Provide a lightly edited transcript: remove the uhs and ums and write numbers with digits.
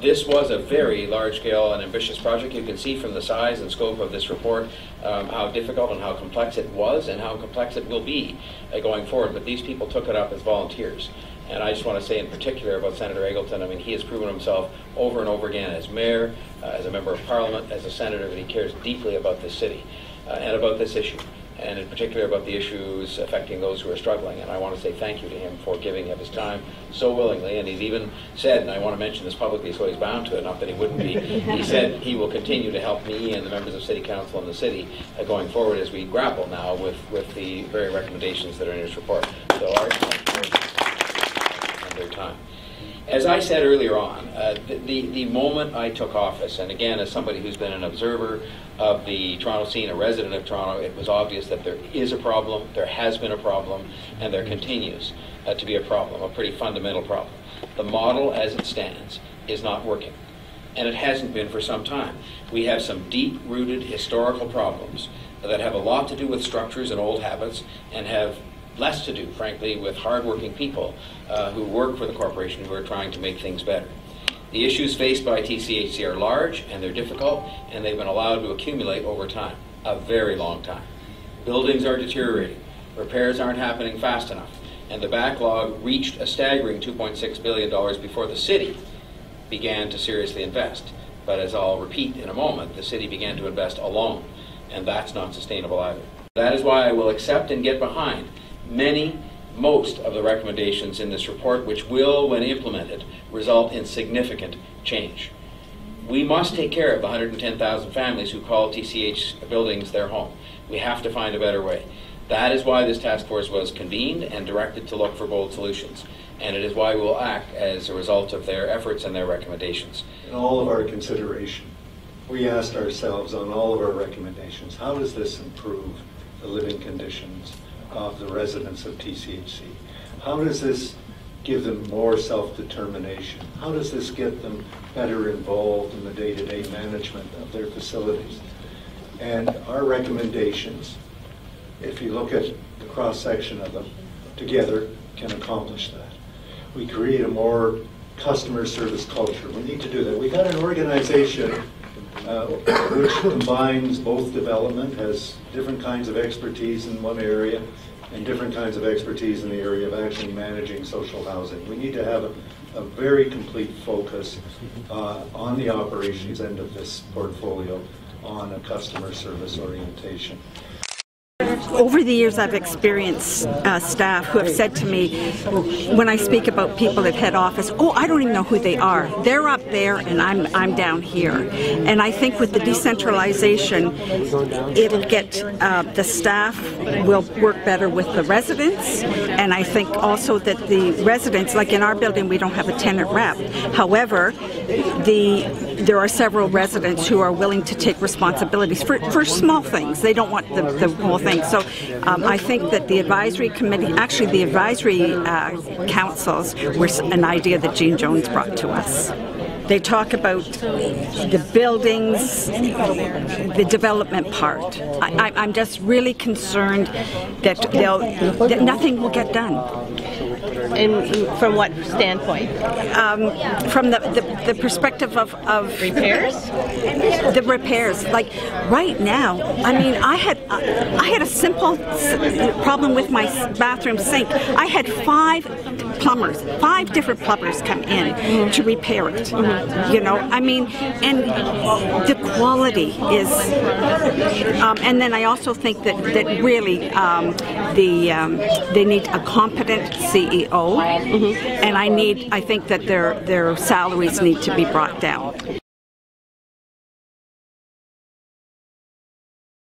This was a very large-scale and ambitious project. You can see from the size and scope of this report how difficult and how complex it was and how complex it will be going forward. But these people took it up as volunteers. And I just want to say in particular about Senator Eggleton, I mean, he has proven himself over and over again as mayor, as a member of parliament, as a senator, that he cares deeply about this city and about this issue, and in particular about the issues affecting those who are struggling. And I want to say thank you to him for giving of his time so willingly. And he's even said, and I want to mention this publicly so he's bound to it, not that he wouldn't be, he said he will continue to help me and the members of City Council and the city going forward as we grapple now with the very recommendations that are in his report. So our their time. As I said earlier on, the moment I took office, and again as somebody who's been an observer of the Toronto scene, a resident of Toronto, it was obvious that there is a problem, there has been a problem, and there continues to be a problem, a pretty fundamental problem. The model as it stands is not working, and it hasn't been for some time. We have some deep-rooted historical problems that have a lot to do with structures and old habits, and have less to do, frankly, with hardworking people who work for the corporation who are trying to make things better. The issues faced by TCHC are large and they're difficult, and they've been allowed to accumulate over time, a very long time. Buildings are deteriorating, repairs aren't happening fast enough, and the backlog reached a staggering $2.6 billion before the city began to seriously invest. But as I'll repeat in a moment, the city began to invest alone, and that's not sustainable either. That is why I will accept and get behind most of the recommendations in this report, which will, when implemented, result in significant change. We must take care of the 110,000 families who call TCH buildings their home. We have to find a better way. That is why this task force was convened and directed to look for bold solutions. And it is why we will act as a result of their efforts and their recommendations. In all of our consideration, we asked ourselves on all of our recommendations, how does this improve the living conditions of the residents of TCHC? How does this give them more self-determination? How does this get them better involved in the day-to-day management of their facilities? And our recommendations, if you look at the cross-section of them together, can accomplish that. We create a more customer service culture. We need to do that. We've got an organization which combines both development, has different kinds of expertise in one area and different kinds of expertise in the area of actually managing social housing. We need to have a very complete focus on the operations end of this portfolio on a customer service orientation. Over the years, I've experienced staff who have said to me, when I speak about people at head office, oh, I don't even know who they are. They're up there and I'm down here. And I think with the decentralization, it'll get, the staff will work better with the residents. And I think also that the residents, like in our building, we don't have a tenant rep. However, there are several residents who are willing to take responsibilities for small things. They don't want the whole thing. So I think that the advisory committee, actually the advisory councils, were an idea that Jean Jones brought to us. They talk about the buildings, the development part. I'm just really concerned that nothing will get done. And from what standpoint? From the perspective of repairs? The repairs. Like right now, I mean, I had a simple problem with my bathroom sink. I had five different plumbers come in to repair it. You know, I mean, and the quality is, and then I also think that really they need a competent CEO, and I think that their salaries need to be brought down.